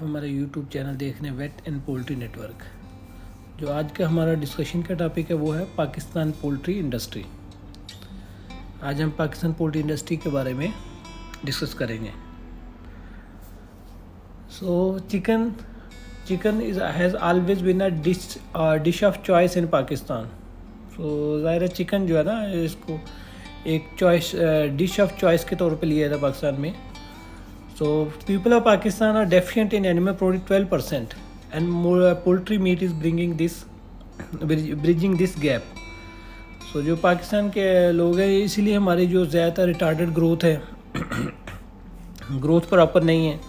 हमारे YouTube channel देख रहे हैं वेट एंड पोल्ट्री नेटवर्क। जो आज का हमारा डिस्कशन का टॉपिक है वो है पाकिस्तान पोल्ट्री इंडस्ट्री। आज हम पाकिस्तान पोल्ट्री इंडस्ट्री के बारे में डिस्कस करेंगे। So chicken has always been a dish of choice in Pakistan. सो ज़ाहिर है चिकन जो है ना, इसको एक चॉइस डिश ऑफ चॉइस के तौर पे लिया था पाकिस्तान में। So people of Pakistan are deficient in animal product 12%, and more poultry meat is bridging this gap. So जो पाकिस्तान के लोग हैं, इसीलिए हमारी जो ज़्यादा रिटार्डेड ग्रोथ है, ग्रोथ प्रॉपर नहीं है,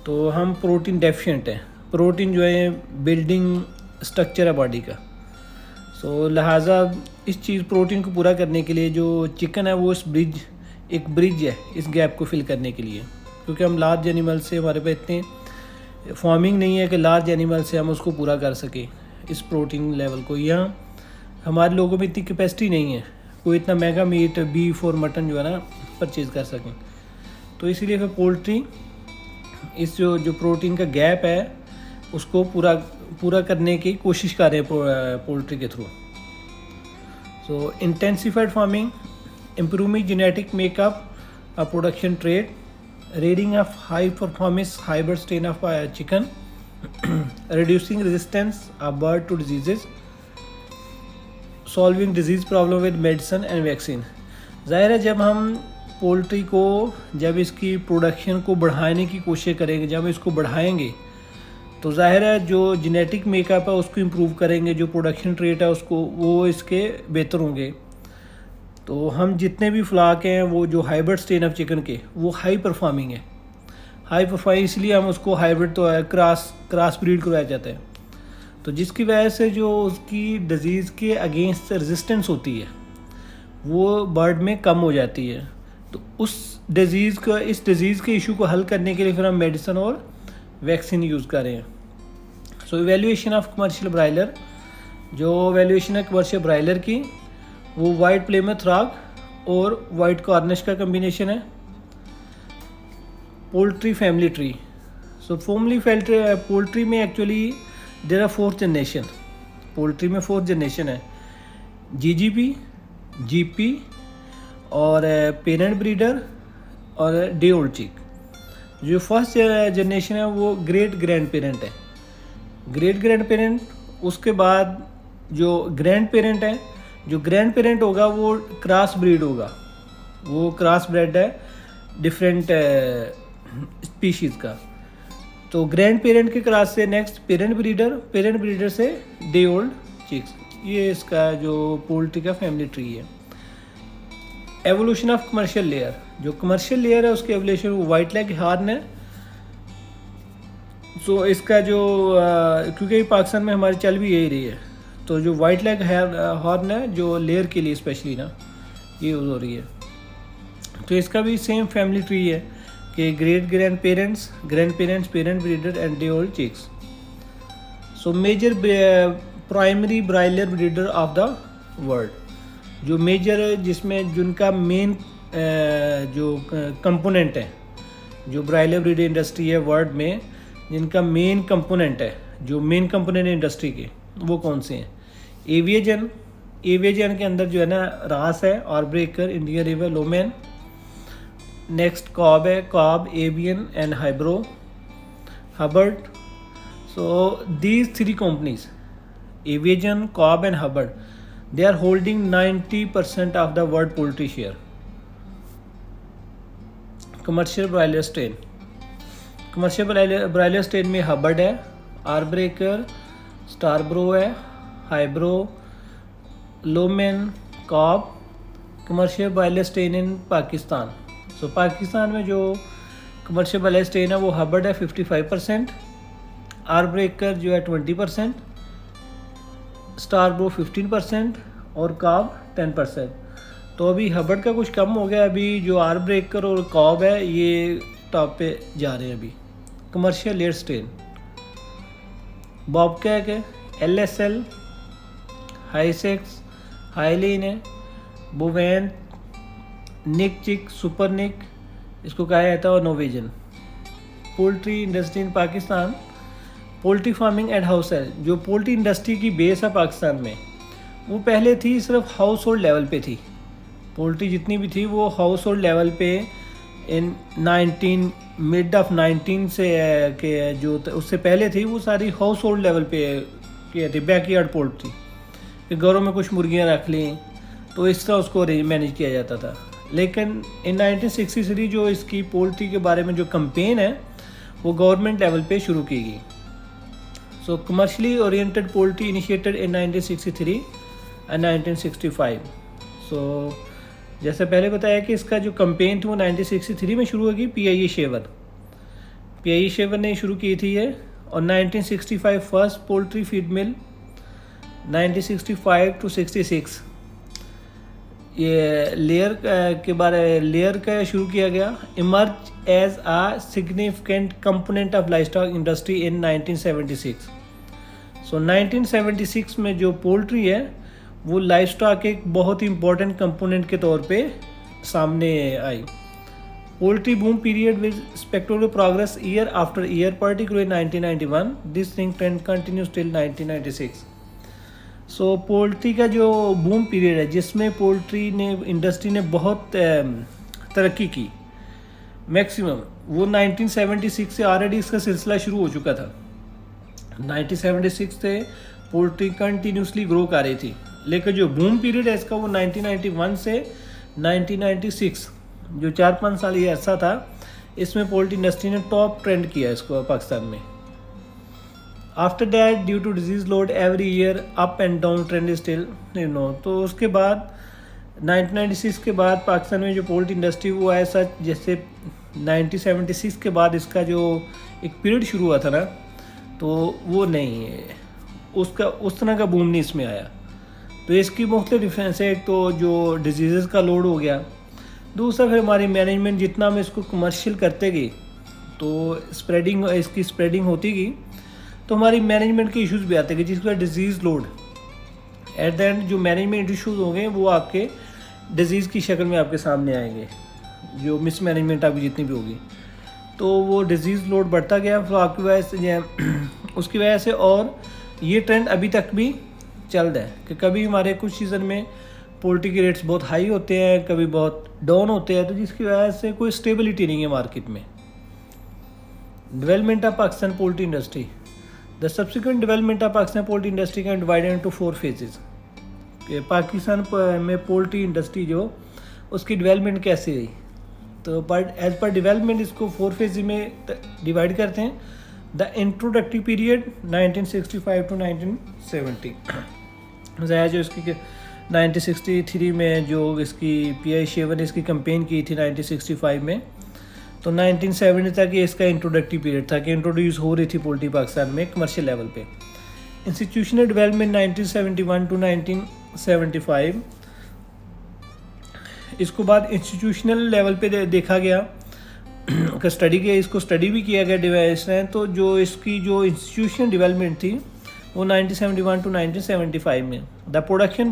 तो हम प्रोटीन डेफिशिएंट हैं। प्रोटीन जो है बिल्डिंग स्ट्रक्चर है बॉडी का। सो लिहाजा इस चीज़ प्रोटीन को पूरा करने के लिए जो चिकन है वो एक ब्रिज है इस गैप को फिल करने के लिए, क्योंकि हम लार्ज एनिमल से, हमारे पे इतने फार्मिंग नहीं है कि लार्ज एनिमल से हम उसको पूरा कर सकें इस प्रोटीन लेवल को। यहाँ हमारे लोगों में इतनी कैपेसिटी नहीं है कोई इतना महंगा मीट, बीफ और मटन जो है ना परचेज़ कर सकें। तो इसीलिए फिर पोल्ट्री इस जो प्रोटीन का गैप है उसको पूरा करने की कोशिश कर रहे हैं पोल्ट्री के through. So intensified farming, improving genetic makeup, production trade, rearing of high performance hybrid strain of chicken, reducing resistance of bird to diseases, solving disease problem with medicine and vaccine। ज़ाहिर है जब हम poultry को, जब इसकी production को बढ़ाने की कोशिश करेंगे, जब इसको बढ़ाएंगे तो ज़ाहिर है जो जेनेटिक मेकअप है उसको इम्प्रूव करेंगे, जो प्रोडक्शन रेट है उसको वो इसके बेहतर होंगे। तो हम जितने भी फ्लाक हैं वो जो हाइब्रिड स्ट्रेन ऑफ चिकन के वो हाई परफॉर्मिंग है। हाई परफॉर्मिंग इसलिए हम उसको हाइब्रिड तो है, क्रॉस ब्रीड करवाया जाता है। तो जिसकी वजह से जो उसकी डिज़ीज़ के अगेंस्ट रेजिस्टेंस होती है वो बर्ड में कम हो जाती है। तो इस डिज़ीज़ के इशू को हल करने के लिए फिर हम मेडिसिन और वैक्सीन यूज़ कर रहे हैं। So evaluation of commercial broiler, जो वैल्यूएशन है कमर्शियल ब्रायलर की, वो वाइट प्लेमथ रॉक और वाइट कॉर्निश का कम्बिनेशन है। Poultry family tree, so poultry में actually there are 4th generation. Poultry में 4th जनरेशन है, जीजीपी, जीपी और पेरेंट ब्रीडर और डे ओल्ड चिक। जो फर्स्ट जनरेशन है वो ग्रेट ग्रैंड पेरेंट है। ग्रेट ग्रैंड पेरेंट, उसके बाद जो ग्रैंड पेरेंट है, जो ग्रैंड पेरेंट होगा वो क्रॉस ब्रीड होगा, वो क्रॉस ब्रेड है डिफरेंट स्पीशीज़ का। तो ग्रैंड पेरेंट के क्रॉस से नेक्स्ट पेरेंट ब्रीडर से डे ओल्ड चिक्स। ये इसका जो पोल्ट्री का फैमिली ट्री है। एवोल्यूशन ऑफ कमर्शियल लेयर, जो कमर्शियल लेयर है उसकी एवोल्यूशन वो वाइट लेग हॉर्न है। सो इसका जो क्योंकि पाकिस्तान में हमारी चल भी यही रही है, तो जो वाइट लेग हॉर्न है जो लेयर के लिए स्पेशली ना ये यूज़ हो रही है। तो इसका भी सेम फैमिली ट्री है कि great grand parents, parent breeder and day old chicks. So major primary broiler breeder of the world, जो मेजर है जिसमें जिनका मेन जो कंपोनेंट है, जो ब्रायलर ब्रीडर इंडस्ट्री है वर्ल्ड में, जिनका मेन कंपोनेंट है, जो मेन कंपोनेंट इंडस्ट्री के, वो कौन से हैं? एविएजन के अंदर जो है ना रास है, Arbor Acres, Indian River, Lohmann. Next Cobb है, Cobb, avian and Hybro, Hubbard. So these 3 companies, Aviagen, Cobb and Hubbard, they are holding 90% of the world poultry share. Commercial broiler strain, broiler strain में Hubbard है, Arbor Acres, Starbro है, Hybro, Lohmann, Cobb. Commercial broiler strain in Pakistan, so Pakistan में जो commercial broiler strain है वो Hubbard है 55%, ऑरब्रेकर जो है 20%, स्टारब्रो 15% और कॉब 10%। तो अभी हबर्ड का कुछ कम हो गया, अभी जो ऑरब्रेकर और कॉब है ये टॉप पे जा रहे हैं अभी। कमर्शियल लेयर स्ट्रेन बॉबकैट है, LSL, हाईसेक्स, हाईलीन है, बोवेन, निक चिक, सुपर निक, इसको कहा जाता है, और Novogen. Poultry industry in Pakistan, poultry farming and house है। जो पोल्ट्री इंडस्ट्री की बेस है पाकिस्तान में, वो पहले थी सिर्फ हाउस होल्ड लेवल पे थी। पोल्ट्री जितनी भी थी वो हाउस होल्ड लेवल पे इन मिड ऑफ 19 से के जो उससे पहले थी वो सारी हाउस होल्ड लेवल पे किए थे, बैकयार्ड पोल्ट्री, कि घरों में कुछ मुर्गियाँ रख लीं तो इस तरह उसको मैनेज किया जाता था। लेकिन इन 1963 जो इसकी पोल्ट्री के बारे में जो कैंपेन है वो गवर्नमेंट लेवल पे शुरू की गई। So commercially oriented poultry initiated in 1963 and 1965। So जैसे पहले बताया कि इसका जो कैंपेन थी वो 1963 में शुरू होगी। पीआईए शेवर ने शुरू की थी ये, और 1965 first poultry feed mill, 1965 to 66 ये लेयर का शुरू किया गया। Emerge as a significant component of livestock industry in 1976। So 1976 में जो पोल्ट्री है वो लाइवस्टॉक एक बहुत ही इंपॉर्टेंट कंपोनेंट के तौर पे सामने आई। Poultry boom period with spectacular progress year after year, particularly 1991, this thing trend continues till 1996। So poultry का जो बूम पीरियड है जिसमें पोल्ट्री इंडस्ट्री ने बहुत तरक्की की मैक्सिमम, वो 1976 से ऑलरेडी इसका सिलसिला शुरू हो चुका था। 1976 से पोल्ट्री कंटिन्यूसली ग्रो कर रही थी, लेकिन जो बूम पीरियड है इसका वो 1991 से 1996, जो 4-5 साल ये ऐसा था, इसमें पोल्ट्री इंडस्ट्री ने टॉप ट्रेंड किया इसको पाकिस्तान में। After that due to disease load every year up and down trend still तो उसके बाद 1996 के बाद पाकिस्तान में जो पोल्ट्री इंडस्ट्री वो ऐसा, जैसे 1976 के बाद इसका जो एक पीरियड शुरू हुआ था ना, तो वो नहीं है, उसका उस तरह का बूम नहीं इसमें आया। तो इसकी मुख्तलिफ डिफरेंस है, एक तो जो डिजीज़ का लोड हो गया, दूसरा फिर हमारी मैनेजमेंट जितना हम इसको कमर्शियल करते गए तो इसकी स्प्रेडिंग होती गई, तो हमारी मैनेजमेंट के इश्यूज़ भी आते गए, जिसका disease load at the end जो मैनेजमेंट इश्यूज़ होंगे वो आपके डिजीज़ की शक्ल में आपके सामने आएंगे, जो मिसमैनेजमेंट आपकी जितनी भी होगी, तो वो डिजीज़ लोड बढ़ता गया। तो आपकी वजह से उसकी वजह से, और ये ट्रेंड अभी तक भी चल रहा है कि कभी हमारे कुछ सीज़न में पोल्ट्री के रेट्स बहुत हाई होते हैं, कभी बहुत डाउन होते हैं, तो जिसकी वजह से कोई स्टेबिलिटी नहीं है मार्केट में। Development of Pakistan poultry industry, the subsequent development of Pakistan poultry industry can divided into 4 phases. Pakistan में पोल्ट्री इंडस्ट्री जो उसकी डेवलपमेंट कैसे रही, तो एज पर डेवलपमेंट इसको 4 फेज में डिवाइड करते हैं। द इंट्रोडक्टरी पीरियड 1965 to 1970, जो इसकी 1963 में जो इसकी पीआई शेवर ने इसकी कैंपेन की थी 1965 में, तो 1970 तक ये इसका इंट्रोडक्टरी पीरियड था कि इंट्रोड्यूस हो रही थी पोल्ट्री पाकिस्तान में कमर्शियल लेवल पे। इंस्टीट्यूशनल डेवलपमेंट 1971 to 1975, इसको बाद इंस्टीट्यूशनल लेवल पे देखा गया का इसको स्टडी भी किया गया डिवाइस है। तो जो इसकी जो इंस्टीट्यूशनल डेवलपमेंट थी वो 1971 to 1975 में। द प्रोडक्शन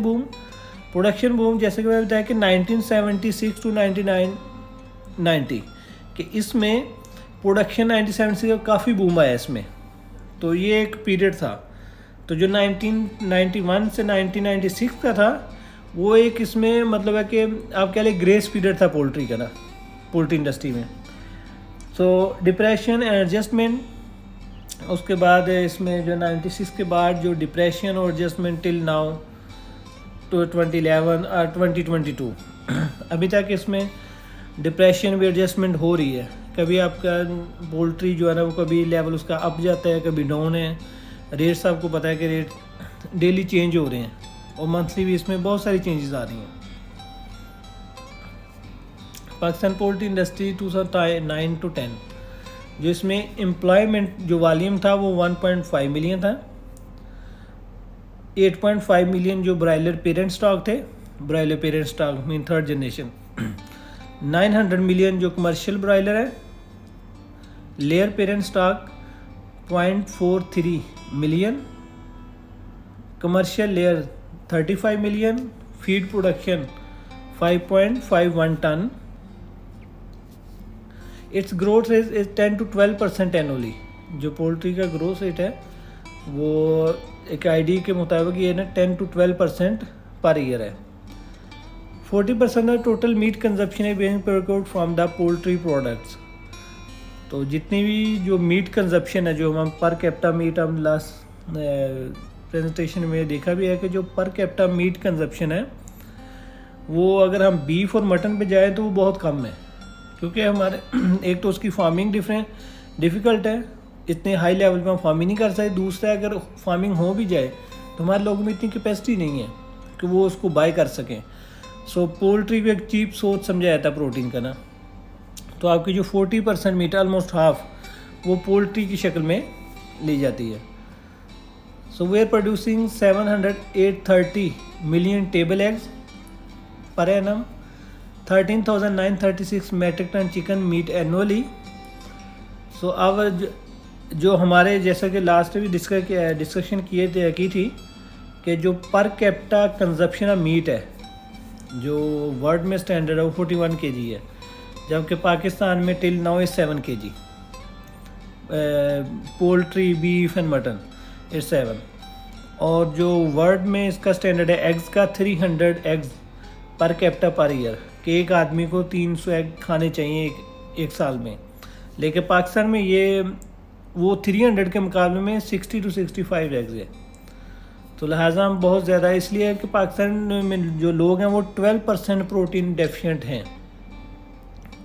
बूम जैसे कि मैं बताया कि 1976 to 1990 कि इसमें प्रोडक्शन 1976 का काफ़ी बूम आया इसमें, तो ये एक पीरियड था। तो जो 1991 से 1996 का था वो एक इसमें मतलब है कि आप कह लें ग्रेस पीरियड था पोल्ट्री का ना, पोल्ट्री इंडस्ट्री में। सो डिप्रेशन एंड एडजस्टमेंट, उसके बाद इसमें जो 96 के बाद जो डिप्रेशन और एडजस्टमेंट टिल नाउ तो 2011 और 2022 अभी तक इसमें डिप्रेशन भी एडजस्टमेंट हो रही है। कभी आपका पोल्ट्री जो है ना वो कभी लेवल उसका अप जाता है, कभी डाउन है। रेट्स आपको पता है कि रेट डेली चेंज हो रहे हैं, और मंथली भी इसमें बहुत सारी चेंजेस आ रही हैं। पाकिस्तान पोल्ट्री इंडस्ट्री 2009 to 10, जो इसमें एम्प्लॉयमेंट जो वॉल्यूम था वो 1.5 मिलियन था। 8.5 मिलियन जो ब्रायलर पेरेंट स्टॉक थे, broiler parent stock mean 3rd generation. 900 million जो कमर्शियल ब्रायलर है। Layer parent stock 0.43 million, commercial layer 35 million, feed production 5.51 ton. It's growth rate is 10 to 12% annually. जो poultry का growth rate है वो एक ID के मुताबिक ये ना 10 to 12% पर ईयर है। 40% ऑफ टोटल मीट कंजप्शन है being procured from the poultry products. तो जितनी भी जो मीट कंजप्शन है, जो हम पर कैपिटा मीट, हम लास्ट प्रेजेंटेशन में देखा भी है कि जो पर कैपिटा मीट कंजप्शन है वो अगर हम बीफ और मटन पे जाए तो वो बहुत कम है, क्योंकि हमारे एक तो उसकी फार्मिंग डिफ़िकल्ट है, इतने हाई लेवल पे हम फार्मिंग नहीं कर सकते। दूसरा, अगर फार्मिंग हो भी जाए तो हमारे लोगों में इतनी कैपेसिटी नहीं है कि वो उसको बाय कर सकें। सो पोल्ट्री को एक चीप सोच समझा जाता है प्रोटीन का ना। तो आपकी जो 40% मीट, ऑलमोस्ट हाफ, वो पोल्ट्री की शक्ल में ली जाती है। So we are producing 730 million table eggs per annum, 13,936 metric ton chicken meat annually. So अब जो हमारे, जैसा कि लास्ट में भी डिस्कशन की थी कि जो per capita consumption of meat है जो वर्ल्ड में स्टैंडर्ड है वो 41 kg है, जबकि पाकिस्तान में till now is 7 kg। Poultry, beef and mutton is 7। और जो वर्ल्ड में इसका स्टैंडर्ड है एग्स का, 300 eggs per capita per year, कि एक आदमी को 300 एग खाने चाहिए एक साल में। लेकिन पाकिस्तान में ये वो 300 के मुकाबले में 60 to 65 एग्स है। तो लिहाजा हम बहुत ज़्यादा, इसलिए है कि पाकिस्तान में जो लोग हैं वो 12% प्रोटीन डेफिशिएंट हैं।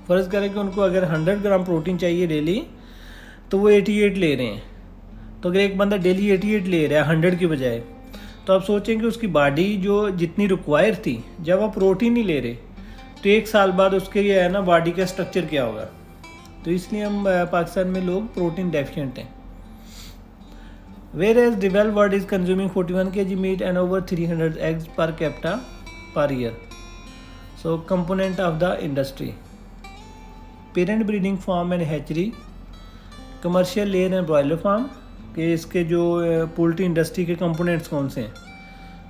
फ़र्ज़ करें कि उनको अगर 100 ग्राम प्रोटीन चाहिए डेली तो वो 88 ले रहे हैं। तो अगर एक बंदा डेली 88 ले रहा है 100 की बजाय, तो आप सोचें कि उसकी बॉडी जो जितनी रिक्वायर थी, जब आप प्रोटीन नहीं ले रहे तो एक साल बाद उसके ये है ना बॉडी का स्ट्रक्चर क्या होगा। तो इसलिए हम पाकिस्तान में लोग प्रोटीन डेफिशिएंट हैं। Whereas developed world is consuming 41 kg meat and over 300 eggs per capita per year. So component of the industry: parent breeding farm and hatchery, commercial layer and broiler farm। कि इसके जो poultry industry के components कौन से हैं,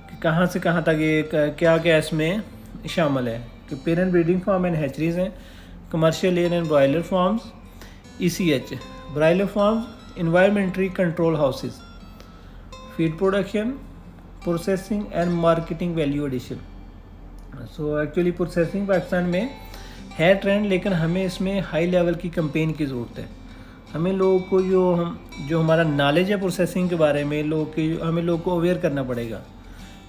कि कहाँ से कहाँ तक ये क्या क्या इसमें शामिल है। कि parent breeding farm and hatcheries हैं, commercial layer and broiler farms, ECH, broiler farms, environmentally control houses, feed production, processing and marketing, value addition. So actually processing Pakistan में है ट्रेंड, लेकिन हमें इसमें हाई लेवल की कैंपेन की ज़रूरत है। हमें लोगों को जो हमारा नॉलेज है प्रोसेसिंग के बारे में, हमें लोगों को अवेयर करना पड़ेगा,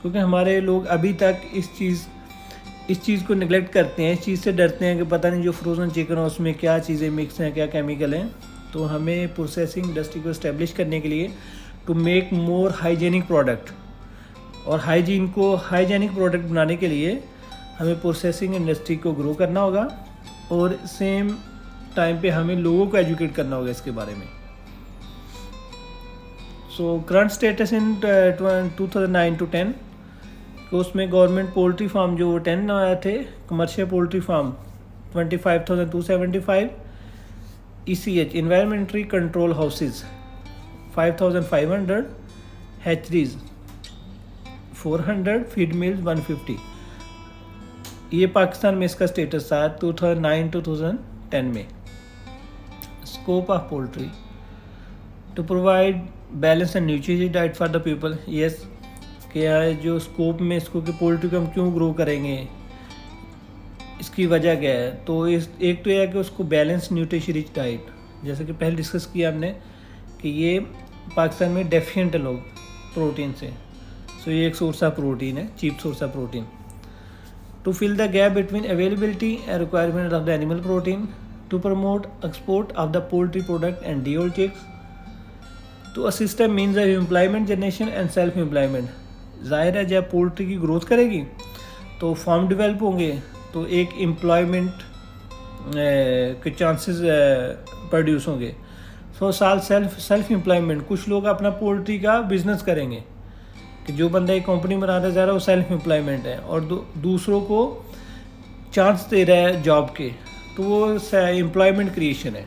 क्योंकि हमारे लोग अभी तक इस चीज़ को निगलेक्ट करते हैं, इस चीज़ से डरते हैं कि पता नहीं जो फ्रोज़न चिकन है उसमें क्या चीज़ें मिक्स हैं, क्या केमिकल हैं। तो हमें प्रोसेसिंग इंडस्ट्री को इस्टेब्लिश करने के लिए to make more hygienic product, और हाइजेनिक प्रोडक्ट बनाने के लिए हमें प्रोसेसिंग इंडस्ट्री को ग्रो करना होगा, और सेम टाइम पे हमें लोगों को एजुकेट करना होगा इसके बारे में। So current status in 2009 to 10, तो उसमें गवर्नमेंट पोल्ट्री फार्म जो 10 आए थे, commercial poultry farm 25,275, ECH environmentally control houses 5,500, hatcheries 400, feed mills 150। ये पाकिस्तान में इसका स्टेटस था 2009 to 2010 में। Scope of poultry: to provide balance and nutritious diet for the people. Yes, क्या है जो स्कोप में इसको कि पोल्ट्री को हम क्यों ग्रो करेंगे, इसकी वजह क्या है। तो एक तो यह है कि उसको बैलेंस न्यूट्रिशन रिच डाइट, जैसे कि पहले डिस्कस किया हमने कि ये पाकिस्तान में डेफिशिएंट है लोग प्रोटीन से। सो ये एक सोर्स ऑफ प्रोटीन है, cheap source of protein. To fill the gap between availability and requirement of the animal protein, to promote export of the poultry product and day old chicks, to assist the means of employment generation and self employment. जाहिर है जब poultry की growth करेगी तो farm develop होंगे, तो एक employment के चांसेस प्रोड्यूस होंगे। सो सेल्फ एम्प्लॉयमेंट, कुछ लोग अपना पोल्ट्री का बिजनेस करेंगे, कि जो बंदा एक कंपनी बनाना चाह रहा है वो सेल्फ एम्प्लॉयमेंट है, और दूसरों को चांस दे रहा है जॉब के, तो वो एम्प्लॉयमेंट क्रिएशन है।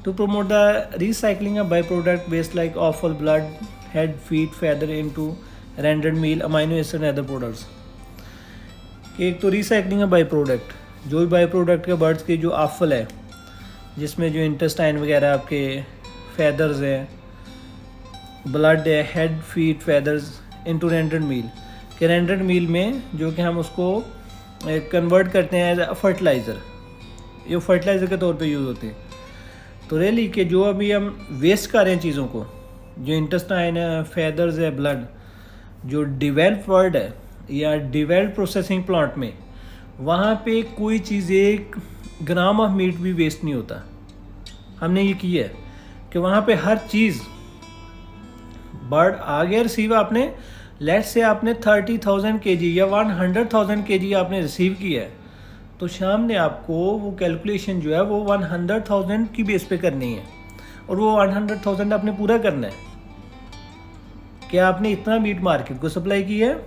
To promote the recycling of by product waste like offal, blood, head, feet, feather into rendered meal, amino acid and other products. एक तो रिसाइकलिंग है बाई प्रोडक्ट, जो भी बाई प्रोडक्ट का बर्ड्स की जो आफल है, जिसमें जो इंटेस्टाइन वगैरह आपके फैदर्स हैं, ब्लड है, head, feet, feathers into rendered meal के रेंडर्ड मील में जो कि हम उसको कन्वर्ट करते हैं एज अ फर्टिलाइज़र, ये फर्टिलाइज़र के तौर पे यूज़ होते हैं। तो रियली कि जो अभी हम वेस्ट कर रहे हैं चीज़ों को, जो इंटेस्टाइन है, फैदर्स है, ब्लड, जो डिवेल्प वर्ल्ड है या डिवेल्प प्रोसेसिंग प्लांट में, वहाँ पे कोई चीज़ 1 ग्राम ऑफ मीट भी वेस्ट नहीं होता। हमने ये किया है कि वहाँ पे हर चीज़ बर्ड आ गया रिसीव, आपने लेट्स से आपने 30,000 kg या 100,000 kg आपने रिसीव किया है, तो शाम ने आपको वो कैलकुलेशन जो है वो 100,000 की बेस पे करनी है, और वो 100,000 आपने पूरा करना है कि आपने इतना मीट मार्केट को सप्लाई किया है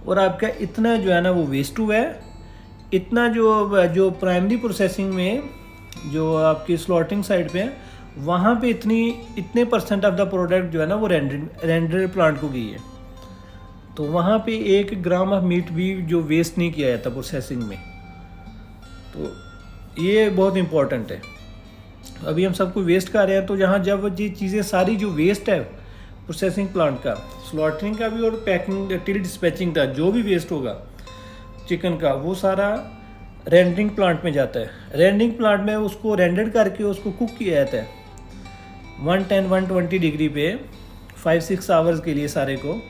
और आपका इतना जो है ना वो वेस्ट हुआ है, इतना जो प्राइमरी प्रोसेसिंग में जो आपकी स्लॉटिंग साइड पे है वहाँ पे इतने % ऑफ द प्रोडक्ट जो है ना वो रेंडर प्लांट को गई है। तो वहाँ पे 1 ग्राम ऑफ मीट भी जो वेस्ट नहीं किया जाता प्रोसेसिंग में। तो ये बहुत इम्पोर्टेंट है। अभी हम सबको वेस्ट कर रहे हैं, तो जहाँ जब ये चीज़ें सारी जो वेस्ट है प्रोसेसिंग प्लांट का, स्लॉटरिंग का भी और पैकिंग टिल डिस्पैचिंग का जो भी वेस्ट होगा चिकन का, वो सारा रेंडरिंग प्लांट में जाता है। रेंडरिंग प्लांट में उसको रेंडर करके उसको कुक किया जाता है 110-120 डिग्री पे 5-6 आवर्स के लिए सारे को।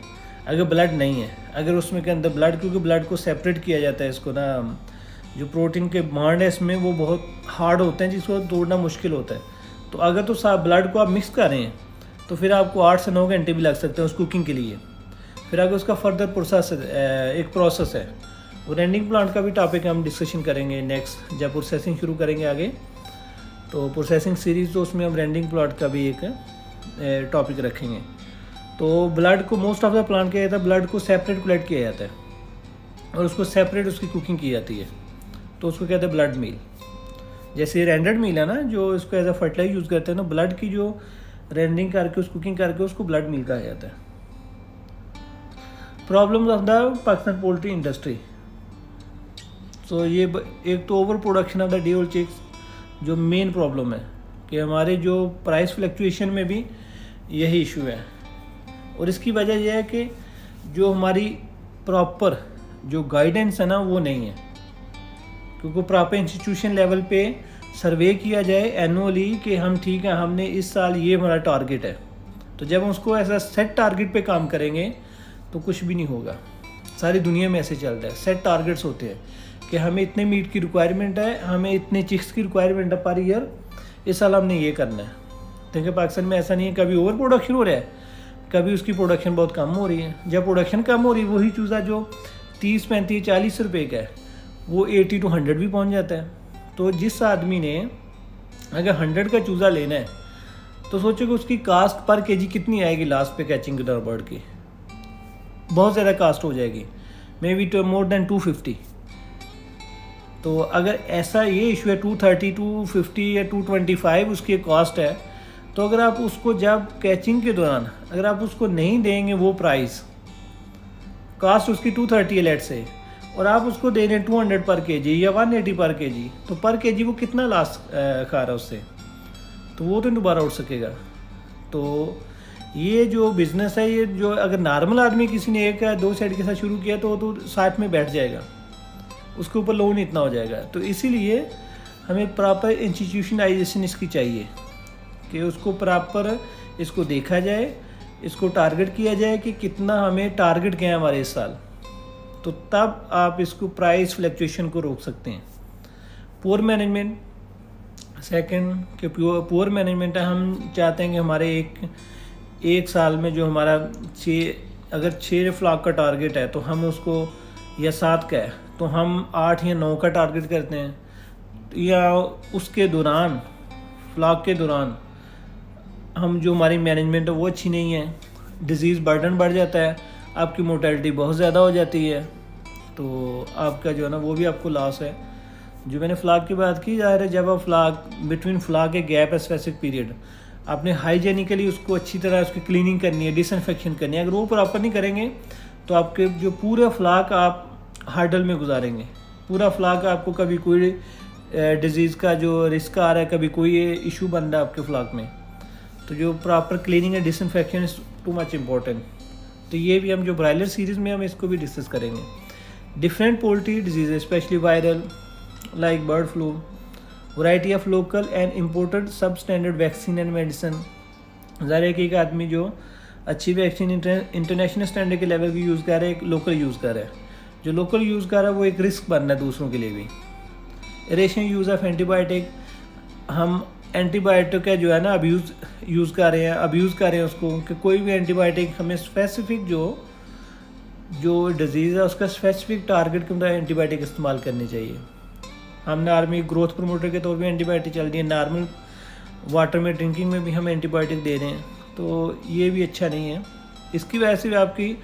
अगर ब्लड नहीं है, अगर उसमें के अंदर ब्लड, क्योंकि ब्लड को सेपरेट किया जाता है, इसको ना जो प्रोटीन के बॉन्ड है इसमें वो बहुत हार्ड होते हैं जिसको तोड़ना मुश्किल होता है। तो अगर तो ब्लड को आप मिक्स कर रहे हैं तो फिर आपको 8 से 9 घंटे भी लग सकते हैं उस कुकिंग के लिए। फिर आगे उसका फर्दर प्रोसेस एक प्रोसेस है, वो रेंडिंग प्लांट का भी टॉपिक हम डिस्कशन करेंगे नेक्स्ट, जब प्रोसेसिंग शुरू करेंगे आगे। तो प्रोसेसिंग सीरीज़, तो उसमें हम रेंडिंग प्लांट का भी एक टॉपिक रखेंगे। तो ब्लड को मोस्ट ऑफ द प्लांट किया जाता है, ब्लड को सेपरेट कलेक्ट किया जाता है और उसको सेपरेट उसकी कुकिंग की जाती है, तो उसको कहते हैं ब्लड मील। जैसे रेंडर्ड मील है ना, जो इसको एज अ फर्टिलाइज यूज़ करते हैं ना, ब्लड की जो रेंडिंग करके उस कुकिंग करके उसको ब्लड मील कहा जाता है। Problems of the Pakistan poultry industry, तो ये एक तो over production of the day old chicks जो मेन प्रॉब्लम है, कि हमारे जो प्राइस फ्लक्चुएशन में भी यही इशू है। और इसकी वजह यह है कि जो हमारी प्रॉपर जो गाइडेंस है ना वो नहीं है, क्योंकि प्रॉपर इंस्टीट्यूशन लेवल पे सर्वे किया जाए एनुअली कि हम ठीक है, हमने इस साल ये हमारा टारगेट है, तो जब हम उसको ऐसा सेट टारगेट पे काम करेंगे तो कुछ भी नहीं होगा। सारी दुनिया में ऐसे चल रहा है, सेट टारगेट्स होते हैं कि हमें इतने मीट की रिक्वायरमेंट है, हमें इतने चिक्स की रिक्वायरमेंट है पर ईयर, इस साल हमने ये करना है। देखिए पाकिस्तान में ऐसा नहीं है, कभी ओवर प्रोडक्शन हो रहा है, कभी उसकी प्रोडक्शन बहुत कम हो रही है। जब प्रोडक्शन कम हो रही है, वही चूज़ा जो 30, 35, 40 रुपये का है वो 80 to 100 भी पहुंच जाता है। तो जिस आदमी ने अगर 100 का चूज़ा लेना है तो सोचो कि उसकी कास्ट पर केजी कितनी आएगी लास्ट पे कैचिंग के बर्ड की, बहुत ज़्यादा कास्ट हो जाएगी, maybe to more than 250। तो अगर ऐसा ये इशू है 230, 250 या 225 उसकी कॉस्ट है, तो अगर आप उसको जब कैचिंग के दौरान अगर आप उसको नहीं देंगे वो प्राइस, कास्ट उसकी 230 है लेट से, और आप उसको दे दें 200 पर केजी या 180 पर केजी, तो पर केजी वो कितना लॉस खा रहा है उससे, तो वो तो दोबारा उठ सकेगा। तो ये जो बिज़नेस है, ये जो अगर नॉर्मल आदमी किसी ने 1 या 2 साइड के साथ शुरू किया तो वो तो 60 में बैठ जाएगा, उसके ऊपर लोन इतना हो जाएगा। तो इसीलिए हमें प्रॉपर इंस्टीट्यूशनलाइजेशन इसकी चाहिए कि उसको प्रॉपर इसको देखा जाए, इसको टारगेट किया जाए कि कितना हमें टारगेट क्या है हमारे इस साल, तो तब आप इसको प्राइस फ्लक्चुएशन को रोक सकते हैं। पुअर मैनेजमेंट, सेकंड कि पुअर मैनेजमेंट है, हम चाहते हैं कि हमारे एक साल में जो हमारा 6 फ्लॉक का टारगेट है तो हम उसको, या 7 का है तो हम 8 या 9 का टारगेट करते हैं, या उसके दौरान फ्लॉक के दौरान हम जो हमारी मैनेजमेंट है वो अच्छी नहीं है, डिज़ीज़ बर्डन बढ़ जाता है, आपकी मोर्टेलिटी बहुत ज़्यादा हो जाती है, तो आपका जो है ना वो भी आपको लॉस है। जो मैंने फ्लॉक की बात की, ज़ाहिर है जब आप फ्लॉक बिटवीन फ्लॉक के गैप है स्पेसिफिक पीरियड, आपने हाइजेनिकली उसको अच्छी तरह उसकी क्लीनिंग करनी है, डिसइंफेक्शन करनी है। अगर वो प्रॉपर नहीं करेंगे तो आपके जो पूरा फ्लॉक आप हर्डल में गुजारेंगे, पूरा फ्लाक आपको कभी कोई डिजीज़ का जो रिस्क आ रहा है, कभी कोई इशू बन रहा है आपके फ्लाक में, तो जो proper cleaning and disinfection is too much important. तो ये भी हम जो ब्रायलर सीरीज़ में हम इसको भी डिस्कस करेंगे। Different poultry disease specially viral like bird flu, variety of local and imported सब स्टैंडर्ड वैक्सीन एंड मेडिसिन। ज़ाहिर है कि एक आदमी जो अच्छी वैक्सीन इंटरनेशनल स्टैंडर्ड के लेवल की यूज़ कर रहा है, एक लोकल यूज़ कर रहा है। जो लोकल यूज़ कर रहा है वो एक रिस्क बन रहा है दूसरों के लिए भी। रेशन यूज़ ऑफ एंटीबायोटिक, हम एंटीबायोटिक का जो है ना यूज़ कर रहे हैं उसको, कि कोई भी एंटीबायोटिक हमें स्पेसिफिक जो डिज़ीज़ है उसका स्पेसिफिक टारगेट के अंदर एंटीबायोटिक इस्तेमाल करनी चाहिए। हम नॉर्मल ग्रोथ प्रमोटर के तौर पे एंटीबायोटिक चल रही है, नॉर्मल वाटर में ड्रिंकिंग में भी हम एंटीबायोटिक दे रहे हैं, तो ये भी अच्छा नहीं है। इसकी वजह से भी आपकी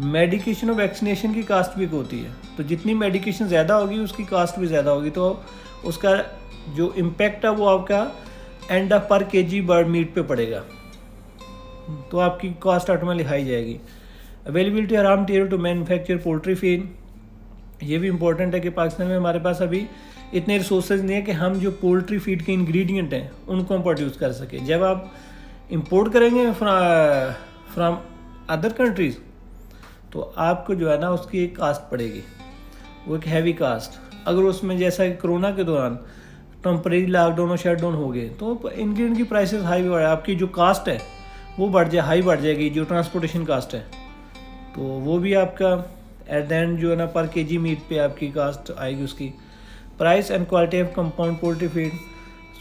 मेडिकेशन और वैक्सीनेशन की कास्ट भी होती है, तो जितनी मेडिकेशन ज़्यादा होगी उसकी कास्ट भी ज़्यादा होगी, तो उसका जो इम्पेक्ट है वो आपका end of per kg bird meat पे पड़ेगा, तो आपकी कास्ट ऑटोमेटिकली हाई जाएगी। Availability raw material to manufacture poultry feed, ये भी इंपॉर्टेंट है कि पाकिस्तान में हमारे पास अभी इतने रिसोर्सेज नहीं है कि हम जो पोल्ट्री फीड के इंग्रेडिएंट हैं उनको हम प्रोड्यूस कर सकें। जब आप इंपोर्ट करेंगे फ्रॉम अदर कंट्रीज़ तो आपको जो है ना उसकी एक कास्ट पड़ेगी, वो एक हैवी कास्ट। अगर उसमें जैसा कि कोरोना के दौरान टेम्परेरी लॉकडाउन और शटडाउन हो गए तो इंग्रेडिएंट की प्राइसेस हाई बढ़, आपकी जो कास्ट है वो हाई बढ़ जाएगी, जो ट्रांसपोर्टेशन कास्ट है, तो वो भी आपका एट द एंड जो है ना पर केजी मीट पे आपकी कास्ट आएगी उसकी। Price and quality of compound poultry feed,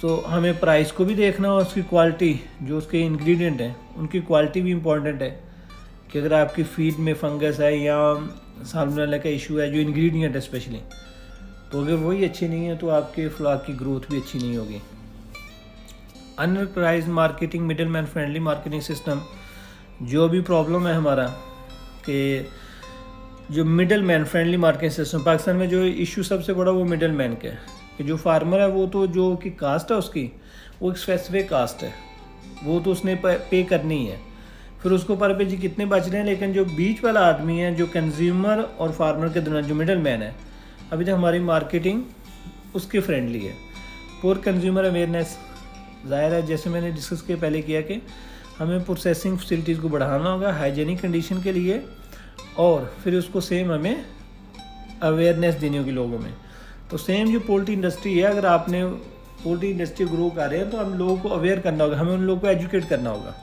so हमें प्राइस को भी देखना और उसकी क्वालिटी, जो उसके इंग्रेडिएंट हैं उनकी क्वालिटी भी इम्पॉर्टेंट है, कि अगर आपकी फीड में फंगस है या साल्मोनेला का इशू है, जो इंग्रेडिएंट है स्पेशली, तो अगर वही अच्छी नहीं है तो आपके फ्लॉक की ग्रोथ भी अच्छी नहीं होगी। Unorganised marketing, middle man friendly marketing system, जो भी प्रॉब्लम है हमारा कि जो middle man friendly marketing system Pakistan में जो इशू सबसे बड़ा वो मिडल मैन का है, कि जो फार्मर है वो तो जो कि कास्ट है उसकी वो एक स्पेसिफिक कास्ट है, वो तो उसने पे करनी है, फिर उसको पर पे जी कितने बच रहे हैं, लेकिन जो बीच वाला आदमी है, जो कंज्यूमर और फार्मर के दरमियान जो मिडल मैन है, अभी तक हमारी मार्केटिंग उसके फ्रेंडली है। पुअर कंज्यूमर अवेयरनेस, ज़ाहिर है जैसे मैंने डिस्कस के पहले किया कि हमें प्रोसेसिंग फैसिलिटीज़ को बढ़ाना होगा हाइजीनिक कंडीशन के लिए, और फिर उसको सेम हमें अवेयरनेस देनी होगी लोगों में। तो सेम जो पोल्ट्री इंडस्ट्री है, अगर आपने पोल्ट्री इंडस्ट्री ग्रो कर रहे हैं तो हम लोगों को अवेयर करना होगा, हमें उन लोगों को एजुकेट करना होगा।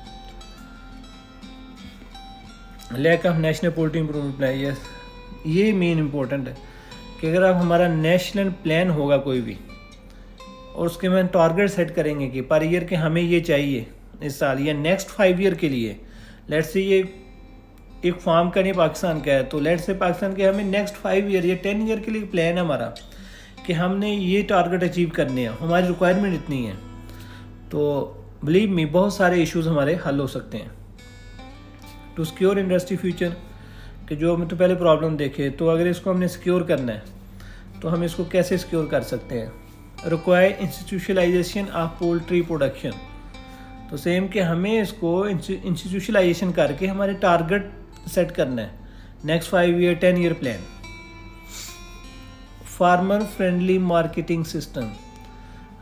Lack of national poultry improvement plan, ये मेन इम्पोर्टेंट है कि अगर आप हमारा नेशनल प्लान होगा कोई भी और उसके में टारगेट सेट करेंगे कि पर ईयर के हमें ये चाहिए इस साल या नेक्स्ट 5 ईयर के लिए, लेट्स से ये एक फार्म का नहीं पाकिस्तान का है, तो लेट्स से पाकिस्तान के हमें नेक्स्ट 5 ईयर या 10 ईयर के लिए प्लान है हमारा कि हमने ये टारगेट अचीव करने हैं, हमारी रिक्वायरमेंट इतनी है, तो बिलीव मी बहुत सारे इश्यूज हमारे हल हो सकते हैं। टू सिक्योर इंडस्ट्री फ्यूचर, कि जो हम तो पहले प्रॉब्लम देखे, तो अगर इसको हमने सिक्योर करना है तो हम इसको कैसे सिक्योर कर सकते हैं। Require institutionalisation of poultry production, तो सेम कि हमें इसको इंस्टीट्यूशनलाइजेशन करके हमारे टारगेट सेट करना है, next 5 year 10 year plan. Farmer friendly marketing system,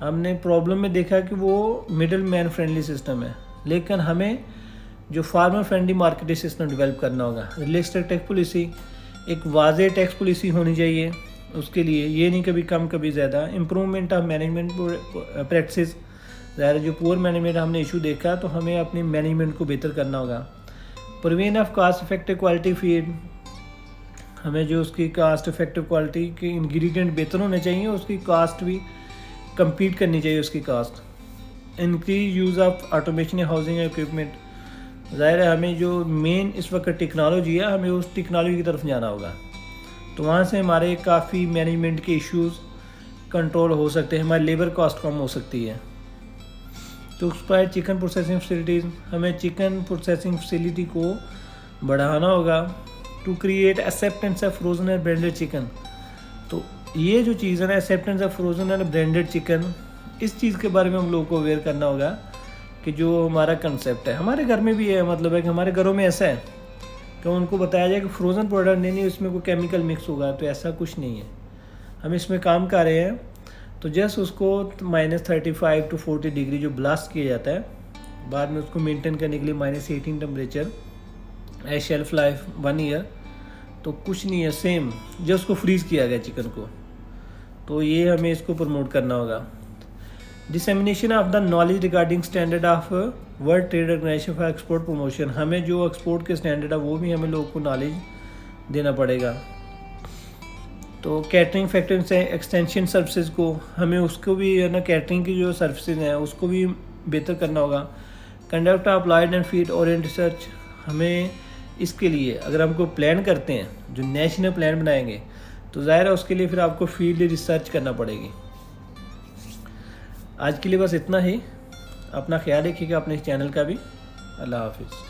हमने प्रॉब्लम में देखा कि वो मिडल मैन फ्रेंडली सिस्टम है, लेकिन हमें जो farmer friendly marketing system develop करना होगा। रियलिस्टिक टैक्स पॉलिसी, एक वाज़े टैक्स पॉलिसी होनी चाहिए उसके लिए, ये नहीं कभी कम कभी ज़्यादा। इम्प्रूवमेंट ऑफ मैनेजमेंट प्रैक्टिस, ज़ाहिर जो पुअर मैनेजमेंट हमने इशू देखा तो हमें अपनी मैनेजमेंट को बेहतर करना होगा। Prevention of cost effective quality feed, हमें जो उसकी कास्ट इफेक्टिव क्वालिटी के इंग्रेडिएंट बेहतर होने चाहिए, उसकी कास्ट भी compete करनी चाहिए उसकी cost. Increase use of automation housing equipment, ज़ाहिर है हमें जो मेन इस वक्त टेक्नोलॉजी है हमें उस टेक्नोलॉजी की तरफ जाना होगा, तो वहाँ से हमारे काफ़ी मैनेजमेंट के इश्यूज़ कंट्रोल हो सकते हैं, हमारी लेबर कॉस्ट कम हो सकती है। तो एक्सपायर चिकन प्रोसेसिंग फैसिलिटीज़, हमें चिकन प्रोसेसिंग फैसिलिटी को बढ़ाना होगा। To create acceptance of frozen and branded chicken, तो ये जो चीज़ है ना acceptance of frozen and branded chicken, इस चीज़ के बारे में हम लोगों को अवेयर करना होगा कि जो हमारा कंसेप्ट है हमारे घर में भी है, मतलब है कि हमारे घरों में ऐसा है कि उनको बताया जाए कि फ्रोज़न प्रोडक्ट नहीं इसमें कोई केमिकल मिक्स होगा, तो ऐसा कुछ नहीं है। हम इसमें काम कर रहे हैं, तो जस्ट उसको -35 to 40 डिग्री जो ब्लास्ट किया जाता है, बाद में उसको मेंटेन करने के लिए -18 टेम्परेचर है, शेल्फ लाइफ 1 ईयर। तो कुछ नहीं है, सेम जो उसको फ्रीज़ किया गया चिकन को, तो ये हमें इसको प्रमोट करना होगा। Dissemination of the knowledge regarding standard of world trade organisation for export promotion, हमें जो एक्सपोर्ट के स्टैंडर्ड है वो भी हमें लोगों को नॉलेज देना पड़ेगा। तो कैटरिंग फैक्ट्री एक्सटेंशन सर्विसेज को हमें उसको भी है ना, कैटरिंग की जो सर्विसेज हैं उसको भी बेहतर करना होगा। Conduct of applied and field oriented research, हमें इसके लिए अगर हमको प्लान करते हैं, जो नेशनल प्लान बनाएंगे, तो ज़ाहिर है उसके लिए फिर आपको फील्ड रिसर्च करना पड़ेगी। आज के लिए बस इतना ही। अपना ख्याल रखिएगा अपने इस चैनल का भी। अल्लाह हाफिज़।